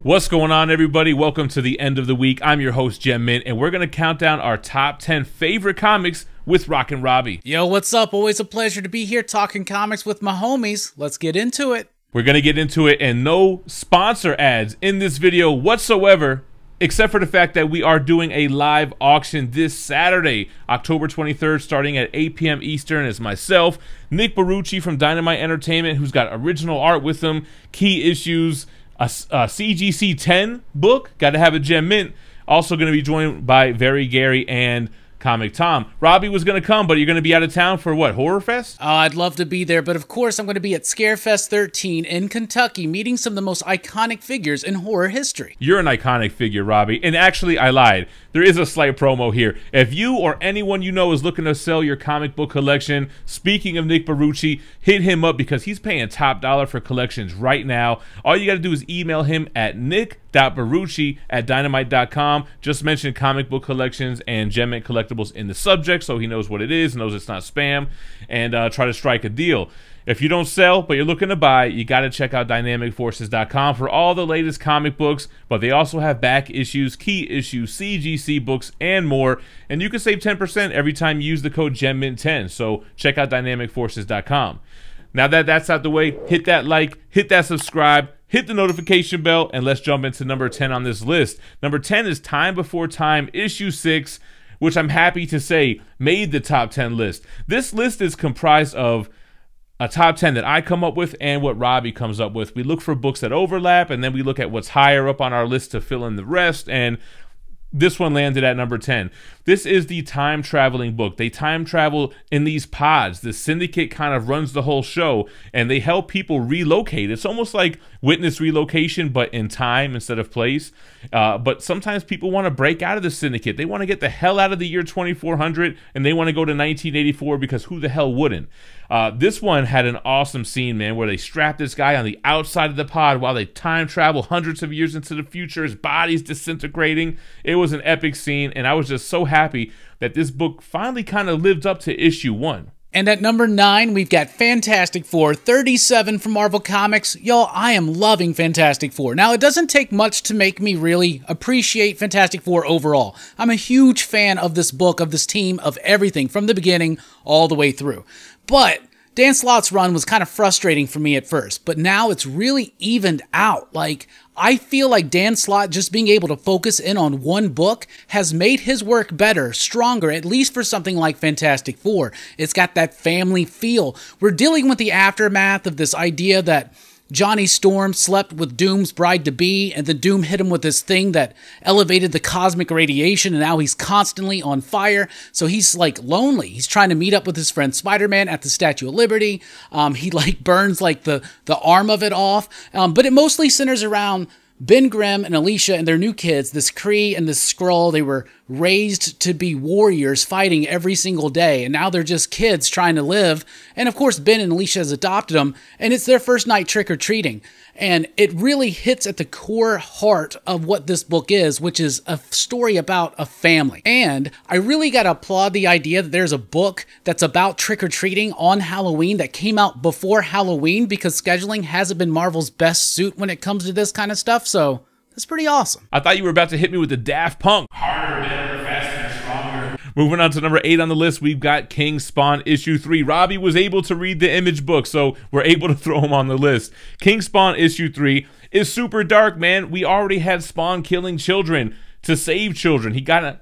What's going on, everybody? Welcome to the end of the week. I'm your host, GemMint, and we're going to count down our top 10 favorite comics with Rockin Robbie. Yo, what's up? Always a pleasure to be here talking comics with my homies. Let's get into it. We're going to get into it, and no sponsor ads in this video whatsoever, except for the fact that we are doing a live auction this Saturday, October 23rd, starting at 8 p.m. Eastern. It's myself, Nick Barucci from Dynamite Entertainment, who's got original art with him, key issues, a CGC 10 book, got to have a Gem Mint. Also going to be joined by Very Gary and Comic Tom. Robbie was going to come, but you're going to be out of town for what, Horror Fest? I'd love to be there, but of course I'm going to be at Scarefest 13 in Kentucky, meeting some of the most iconic figures in horror history. You're an iconic figure, Robbie. And actually, I lied. There is a slight promo here. If you or anyone you know is looking to sell your comic book collection, speaking of Nick Barucci, hit him up because he's paying top dollar for collections right now. All you got to do is email him at nick.barucci@dynamite.com. Just mention comic book collections and GemMint Collectibles in the subject so he knows what it is, knows it's not spam, and try to strike a deal. If you don't sell, but you're looking to buy, you got to check out dynamicforces.com for all the latest comic books, but they also have back issues, key issues, CGC books, and more, and you can save 10% every time you use the code GemMint10, so check out dynamicforces.com. Now that that's out the way, hit that like, hit that subscribe, hit the notification bell, and let's jump into number 10 on this list. Number 10 is Time Before Time, issue 6, which I'm happy to say made the top 10 list. This list is comprised of a top 10 that I come up with and what Robbie comes up with. We look for books that overlap, and then we look at what's higher up on our list to fill in the rest, and this one landed at number 10. This is the time traveling book. They time travel in these pods. The syndicate kind of runs the whole show, and they help people relocate. It's almost like Witness relocation, but in time instead of place. But sometimes people want to break out of the syndicate. They want to get the hell out of the year 2400, and they want to go to 1984 because who the hell wouldn't? This one had an awesome scene, man, where they strap this guy on the outside of the pod while they time travel hundreds of years into the future. His body's disintegrating. It was an epic scene, and I was just so happy that this book finally kind of lived up to issue 1. And at number 9, we've got Fantastic Four 37 from Marvel Comics. Y'all, I am loving Fantastic Four. Now, it doesn't take much to make me really appreciate Fantastic Four overall. I'm a huge fan of this book, of this team, of everything from the beginning all the way through. But Dan Slott's run was kind of frustrating for me at first, but now it's really evened out. Like, I feel like Dan Slott just being able to focus in on one book has made his work better, stronger, at least for something like Fantastic Four. It's got that family feel. We're dealing with the aftermath of this idea that Johnny Storm slept with Doom's bride-to-be, and then Doom hit him with this thing that elevated the cosmic radiation, and now he's constantly on fire. So he's like lonely. He's trying to meet up with his friend Spider-Man at the Statue of Liberty. He like burns like the arm of it off. But it mostly centers around Ben Grimm and Alicia and their new kids, this Kree and this Skrull. They were raised to be warriors fighting every single day, and now they're just kids trying to live. And of course, Ben and Alicia has adopted them, and it's their first night trick-or-treating. And it really hits at the core heart of what this book is, which is a story about a family. And I really got to applaud the idea that there's a book that's about trick-or-treating on Halloween that came out before Halloween, because scheduling hasn't been Marvel's best suit when it comes to this kind of stuff, so that's pretty awesome. I thought you were about to hit me with the Daft Punk. Harder, better, faster, stronger. Moving on to number 8 on the list, we've got King Spawn issue 3. Robbie was able to read the Image book, so we're able to throw him on the list. King Spawn issue 3 is super dark, man. We already had Spawn killing children to save children. He kind of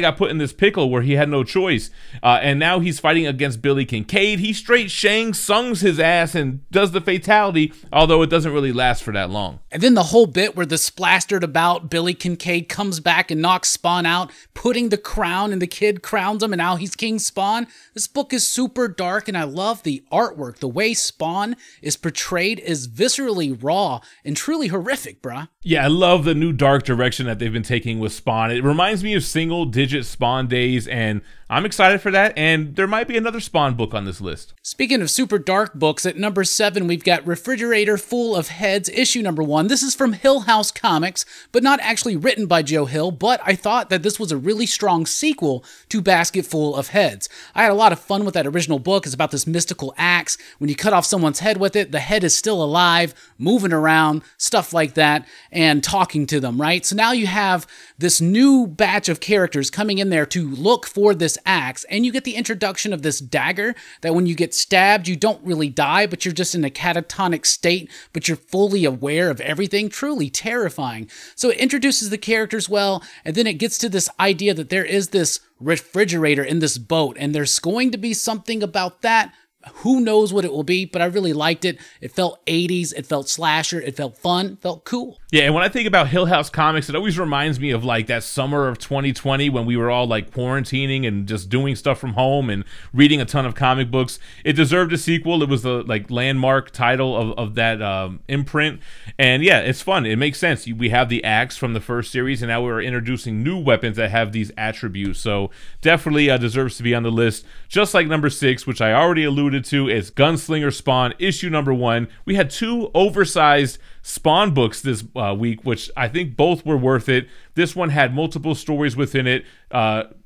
got put in this pickle where he had no choice. And now he's fighting against Billy Kincaid. He straight Shang Tsung's his ass and does the fatality, although it doesn't really last for that long. And then the whole bit where the splastered about Billy Kincaid comes back and knocks Spawn out, putting the crown, and the kid crowns him, and now he's King Spawn. This book is super dark, and I love the artwork. The way Spawn is portrayed is viscerally raw and truly horrific, bruh. Yeah, I love the new dark direction that they've been taking with Spawn. It reminds me of single-digit Spawn days, and I'm excited for that, and there might be another Spawn book on this list. Speaking of super dark books, at number 7, we've got Refrigerator Full of Heads, issue number 1. This is from Hill House Comics, but not actually written by Joe Hill, but I thought that this was a really strong sequel to Basket Full of Heads. I had a lot of fun with that original book. It's about this mystical axe. When you cut off someone's head with it, the head is still alive, moving around, stuff like that, and talking to them, right? So now you have this new batch of characters coming in there to look for this axe, and you get the introduction of this dagger that when you get stabbed, you don't really die, but you're just in a catatonic state, but you're fully aware of everything. Truly terrifying. So it introduces the characters well, and then it gets to this idea that there is this refrigerator in this boat, and there's going to be something about that. Who knows what it will be, but I really liked it. It felt 80s, it felt slasher, it felt fun, it felt cool. Yeah, and when I think about Hill House Comics, it always reminds me of like that summer of 2020 when we were all like quarantining and just doing stuff from home and reading a ton of comic books. It deserved a sequel. It was the like landmark title of that imprint. And yeah, it's fun. It makes sense. We have the axe from the first series, and now we're introducing new weapons that have these attributes. So definitely deserves to be on the list. Just like number 6, which I already alluded to, is Gunslinger Spawn, issue number 1. We had 2 oversized Spawn books this week, which I think both were worth it. This one had multiple stories within it,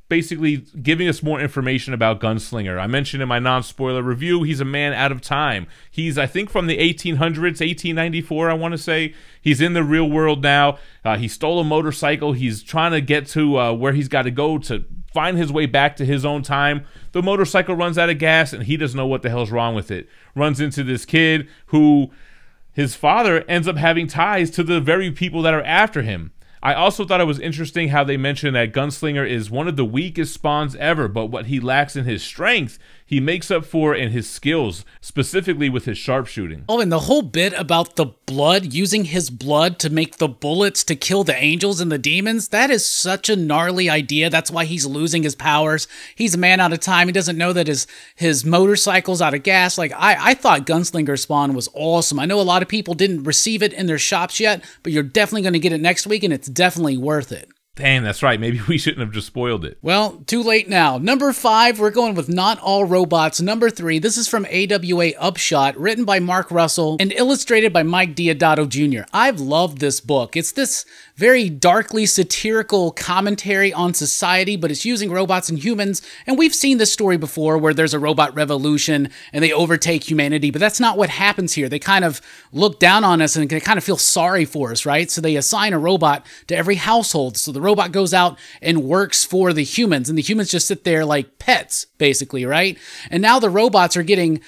basically giving us more information about Gunslinger. I mentioned in my non-spoiler review, he's a man out of time. He's, I think, from the 1800s, 1894, I want to say. He's in the real world now. He stole a motorcycle. He's trying to get to where he's got to go to find his way back to his own time. The motorcycle runs out of gas, and he doesn't know what the hell's wrong with it. Runs into this kid who his father ends up having ties to the very people that are after him. I also thought it was interesting how they mentioned that Gunslinger is one of the weakest Spawns ever, but what he lacks in his strength, he makes up for in his skills, specifically with his sharpshooting. Oh, and the whole bit about the blood, using his blood to make the bullets to kill the angels and the demons, that is such a gnarly idea. That's why he's losing his powers. He's a man out of time. He doesn't know that his motorcycle's out of gas. Like, I thought Gunslinger Spawn was awesome. I know a lot of people didn't receive it in their shops yet, but you're definitely going to get it next week, and it's definitely worth it. Damn, that's right. Maybe we shouldn't have just spoiled it. Well, too late now. Number 5, we're going with Not All Robots. Number 3, this is from AWA Upshot, written by Mark Russell and illustrated by Mike Deodato Jr. I've loved this book. It's this very darkly satirical commentary on society, but it's using robots and humans, and we've seen this story before where there's a robot revolution and they overtake humanity, but that's not what happens here. They kind of look down on us and they kind of feel sorry for us, right? So they assign a robot to every household. So the robot goes out and works for the humans, and the humans just sit there like pets, basically, right? And now the robots are getting...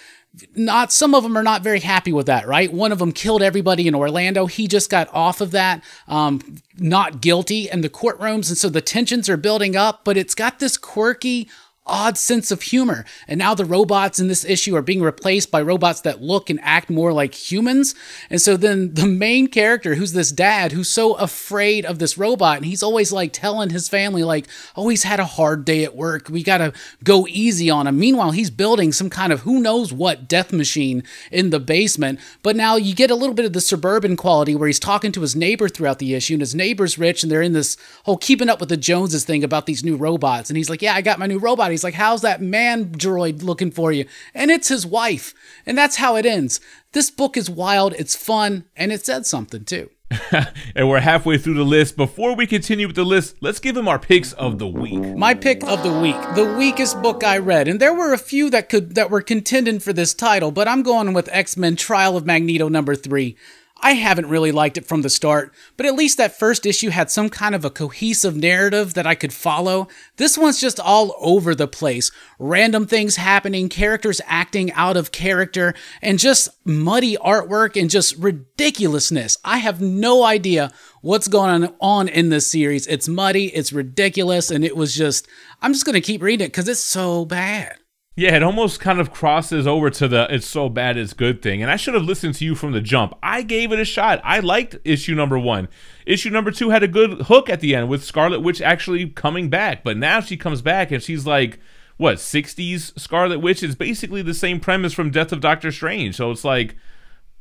some of them are not very happy with that, right? One of them killed everybody in Orlando. He just got off of that, not guilty in the courtrooms. And so the tensions are building up, but it's got this quirky, odd sense of humor. And now the robots in this issue are being replaced by robots that look and act more like humans. And so then the main character, who's this dad, who's so afraid of this robot, and he's always like telling his family like, oh, he's had a hard day at work. We got to go easy on him. Meanwhile, he's building some kind of who knows what death machine in the basement. But now you get a little bit of the suburban quality where he's talking to his neighbor throughout the issue, and his neighbor's rich, and they're in this whole keeping up with the Joneses thing about these new robots. And he's like, yeah, I got my new robot. He's like, how's that man droid looking for you? And it's his wife. And that's how it ends. This book is wild, it's fun, and it said something too. And we're halfway through the list. Before we continue with the list, let's give them our picks of the week. My pick of the week, the weakest book I read, and there were a few that were contending for this title, but I'm going with X-Men Trial of Magneto number 3. I haven't really liked it from the start, but at least that first issue had some kind of a cohesive narrative that I could follow. This one's just all over the place. Random things happening, characters acting out of character, and just muddy artwork and just ridiculousness. I have no idea what's going on in this series. It's muddy, it's ridiculous, and it was just, I'm just going to keep reading it because it's so bad. Yeah, it almost kind of crosses over to the it's so bad it's good thing. And I should have listened to you from the jump. I gave it a shot. I liked issue number 1. Issue number 2 had a good hook at the end with Scarlet Witch actually coming back. But now she comes back and she's like, what, 60s Scarlet Witch? Is basically the same premise from Death of Doctor Strange. So it's like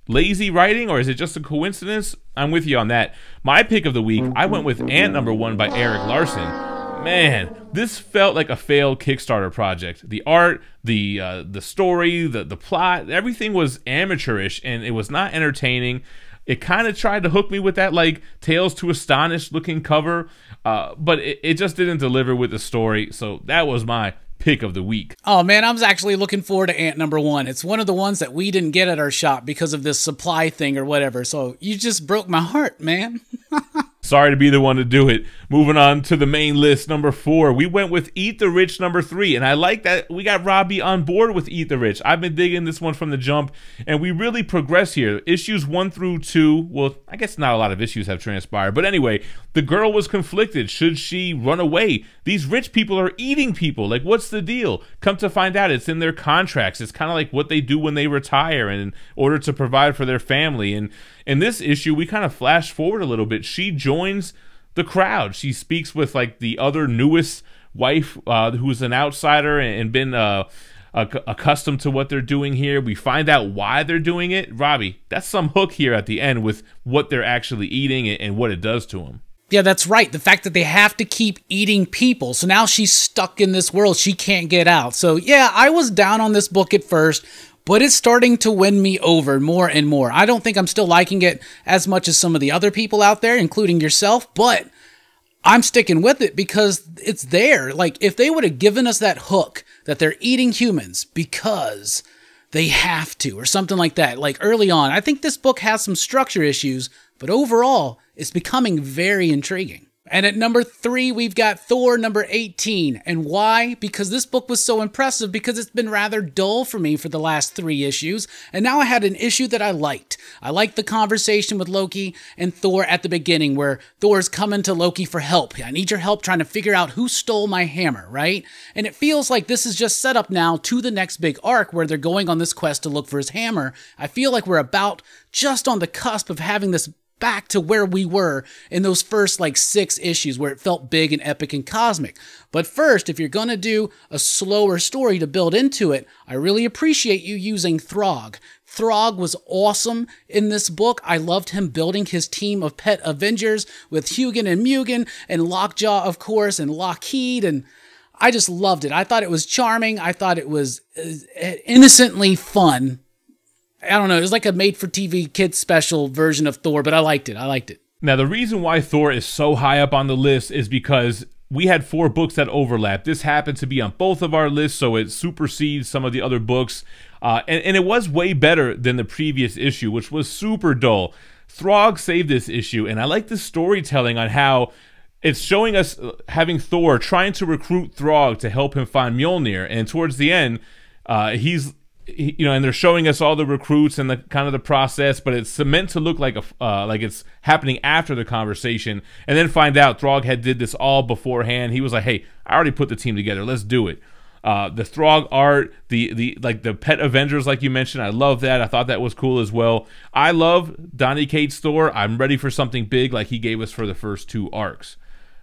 lazy writing, or is it just a coincidence? I'm with you on that. My pick of the week, I went with Ant number 1 by Eric Larson. Man, this felt like a failed Kickstarter project. The art, the story, the plot, everything was amateurish, and it was not entertaining. It kind of tried to hook me with that like Tales to Astonish looking cover, but it just didn't deliver with the story. So that was my pick of the week. Oh man, I was actually looking forward to Ant number 1. It's one of the ones that we didn't get at our shop because of this supply thing or whatever. So you just broke my heart, man. Sorry to be the one to do it. Moving on to the main list, number 4. We went with Eat the Rich, number 3. And I like that we got Robbie on board with Eat the Rich. I've been digging this one from the jump, and we really progress here. Issues 1 through 2, well, I guess not a lot of issues have transpired. But anyway, the girl was conflicted. Should she run away? These rich people are eating people. Like, what's the deal? Come to find out, it's in their contracts. It's kind of like what they do when they retire and in order to provide for their family. And in this issue, we kind of flash forward a little bit. She joins the crowd. She speaks with like the other newest wife who's an outsider and been accustomed to what they're doing here. We find out why they're doing it. Robbie, that's some hook here at the end with what they're actually eating and what it does to them. Yeah, that's right. The fact that they have to keep eating people. So now she's stuck in this world. She can't get out. So yeah, I was down on this book at first, but it's starting to win me over more and more. I don't think I'm still liking it as much as some of the other people out there, including yourself, but I'm sticking with it because it's there. Like, if they would have given us that hook that they're eating humans because they have to, or something like that, like early on, I think this book has some structure issues, but overall, it's becoming very intriguing. And at number 3, we've got Thor number 18. And why? Because this book was so impressive because it's been rather dull for me for the last 3 issues. And now I had an issue that I liked. I liked the conversation with Loki and Thor at the beginning where Thor's coming to Loki for help. I need your help trying to figure out who stole my hammer, right? And it feels like this is just set up now to the next big arc where they're going on this quest to look for his hammer. I feel like we're about just on the cusp of having this back to where we were in those first like 6 issues where it felt big and epic and cosmic. But first, if you're going to do a slower story to build into it, I really appreciate you using Throg. Throg was awesome in this book. I loved him building his team of pet Avengers with Hugin and Mugen and Lockjaw, of course, and Lockheed, and I just loved it. I thought it was charming. I thought it was innocently fun. I don't know, it was like a made-for-TV kids special version of Thor, but I liked it. I liked it. Now, the reason why Thor is so high up on the list is because we had 4 books that overlap. This happened to be on both of our lists, so it supersedes some of the other books. And it was way better than the previous issue, which was super dull. Throg saved this issue, and I like the storytelling on how it's showing us having Thor trying to recruit Throg to help him find Mjolnir, and towards the end, and they're showing us all the recruits and the kind of the process, but it's meant to look like it's happening after the conversation, and then find out Throg had did this all beforehand. He was like, "Hey, I already put the team together. Let's do it." The Throg art, the pet Avengers, like you mentioned, I love that. I thought that was cool as well. I love Donny Cates' Thor. I'm ready for something big like he gave us for the first 2 arcs.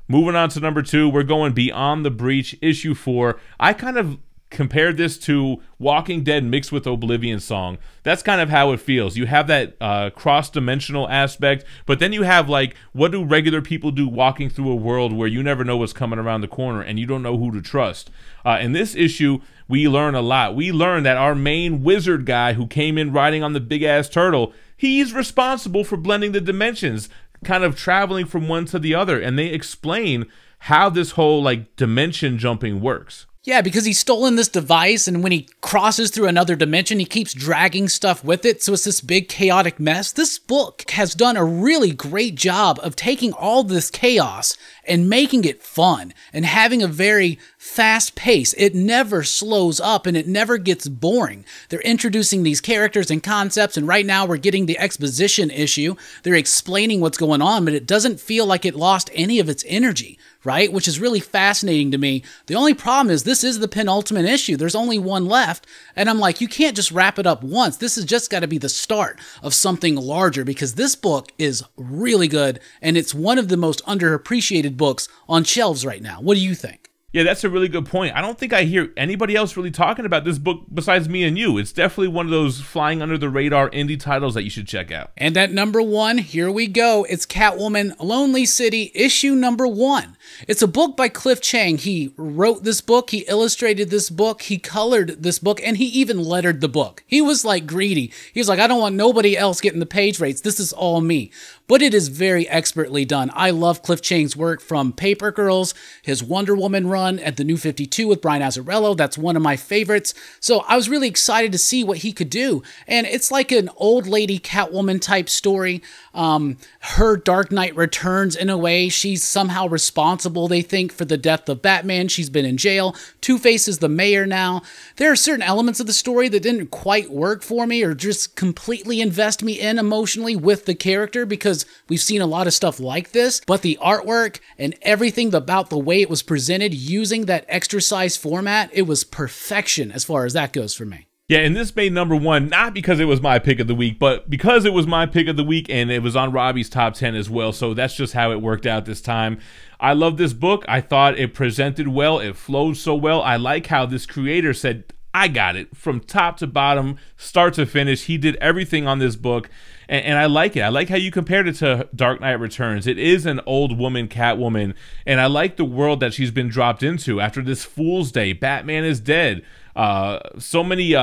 Moving on to number 2, we're going Beyond the Breach, issue 4. I kind of compared this to Walking Dead mixed with Oblivion Song. That's kind of how it feels. You have that cross-dimensional aspect, but then you have like, what do regular people do walking through a world where you never know what's coming around the corner and you don't know who to trust? In this issue, we learn a lot. We learn that our main wizard guy who came in riding on the big-ass turtle, he's responsible for blending the dimensions, kind of traveling from one to the other, and they explain how this whole like dimension jumping works. Yeah, because he's stolen this device, and when he crosses through another dimension, he keeps dragging stuff with it, so it's this big chaotic mess. This book has done a really great job of taking all this chaos and making it fun and having a very fast pace. It never slows up and it never gets boring. They're introducing these characters and concepts, and right now we're getting the exposition issue. They're explaining what's going on, but it doesn't feel like it lost any of its energy, right? Which is really fascinating to me. The only problem is this is the penultimate issue. There's only one left, and I'm like, you can't just wrap it up once. This has just got to be the start of something larger, because this book is really good, and it's one of the most underappreciated books on shelves right now. What do you think? Yeah, that's a really good point. I don't think I hear anybody else really talking about this book besides me and you. It's definitely one of those flying under the radar indie titles that you should check out. And at number 1, here we go. It's Catwoman, Lonely City, issue number 1. It's a book by Cliff Chiang. He wrote this book, he illustrated this book, he colored this book, and he even lettered the book. He was like greedy. He was like, I don't want nobody else getting the page rates. This is all me. But it is very expertly done. I love Cliff Chiang's work, from Paper Girls, his Wonder Woman run at the New 52 with Brian Azzarello. That's one of my favorites. So I was really excited to see what he could do. And it's like an old lady Catwoman type story. Her Dark Knight Returns in a way. She's somehow responsible, they think, for the death of Batman. She's been in jail. Two-Face is the mayor now. There are certain elements of the story that didn't quite work for me or just completely invest me in emotionally with the character, because we've seen a lot of stuff like this, but the artwork and everything about the way it was presented using that extra size format, it was perfection as far as that goes for me. Yeah, and this made number 1, not because it was my pick of the week, but because it was my pick of the week and it was on Robbie's top 10 as well. So that's just how it worked out this time. I love this book. I thought it presented well. It flowed so well. I like how this creator said, I got it from top to bottom, start to finish. He did everything on this book, and I like it. I like how you compared it to Dark Knight Returns. It is an old woman Catwoman, and I like the world that she's been dropped into after this Fool's Day. Batman is dead. So many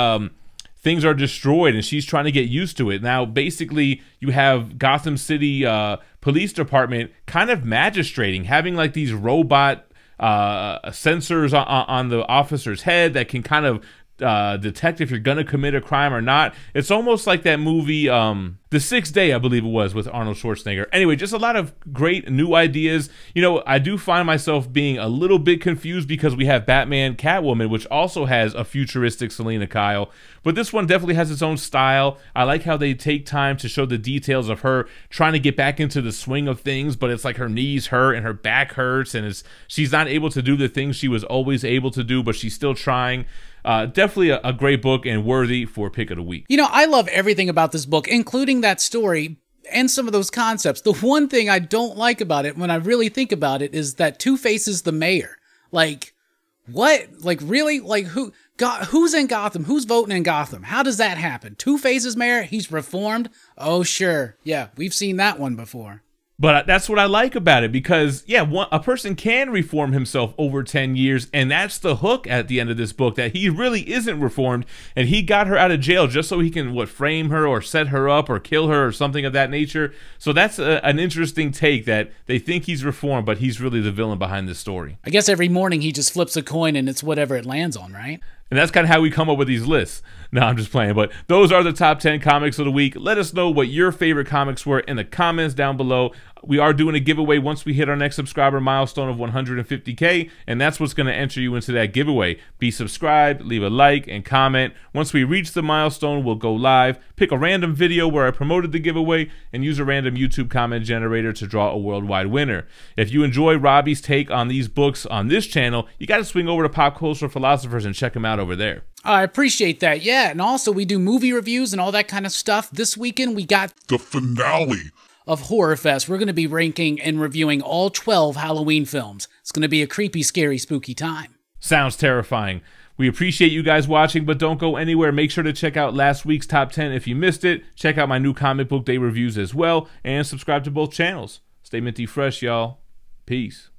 things are destroyed, and she's trying to get used to it. Now, basically, you have Gotham City Police Department kind of magistrating, having like these robot sensors on the officer's head that can kind of detect if you're gonna commit a crime or not. It's almost like that movie The Sixth Day, I believe it was, with Arnold Schwarzenegger. Anyway, just a lot of great new ideas. You know, I do find myself being a little bit confused because we have Batman Catwoman, which also has a futuristic Selena Kyle, but this one definitely has its own style. I like how they take time to show the details of her trying to get back into the swing of things, but it's like her knees hurt and her back hurts, and she's not able to do the things she was always able to do, but she's still trying. Definitely a great book and worthy for pick of the week. You know, I love everything about this book, including that story and some of those concepts. The one thing I don't like about it, when I really think about it, is that Two-Face is the mayor. Like, what? Like, really? Like, who's in Gotham? Who's voting in Gotham? How does that happen? Two-Face is mayor? He's reformed? Oh, sure. Yeah, we've seen that one before. But that's what I like about it, because, yeah, a person can reform himself over 10 years, and that's the hook at the end of this book, that he really isn't reformed, and he got her out of jail just so he can, frame her or set her up or kill her or something of that nature. So that's an interesting take, that they think he's reformed, but he's really the villain behind this story. I guess every morning he just flips a coin and it's whatever it lands on, right? And that's kind of how we come up with these lists. No, I'm just playing. But those are the top 10 comics of the week. Let us know what your favorite comics were in the comments down below. We are doing a giveaway once we hit our next subscriber milestone of 150K, and that's what's going to enter you into that giveaway. Be subscribed, leave a like, and comment. Once we reach the milestone, we'll go live, pick a random video where I promoted the giveaway, and use a random YouTube comment generator to draw a worldwide winner. If you enjoy Robbie's take on these books on this channel, you got to swing over to Pop Culture Philosophers and check him out over there. I appreciate that, yeah. And also, we do movie reviews and all that kind of stuff. This weekend, we got the finale of Horror Fest. We're going to be ranking and reviewing all 12 Halloween films. It's going to be a creepy, scary, spooky time. Sounds terrifying. We appreciate you guys watching, but don't go anywhere. Make sure to check out last week's top 10 if you missed it. Check out my new comic book day reviews as well, and subscribe to both channels. Stay minty fresh, y'all. Peace.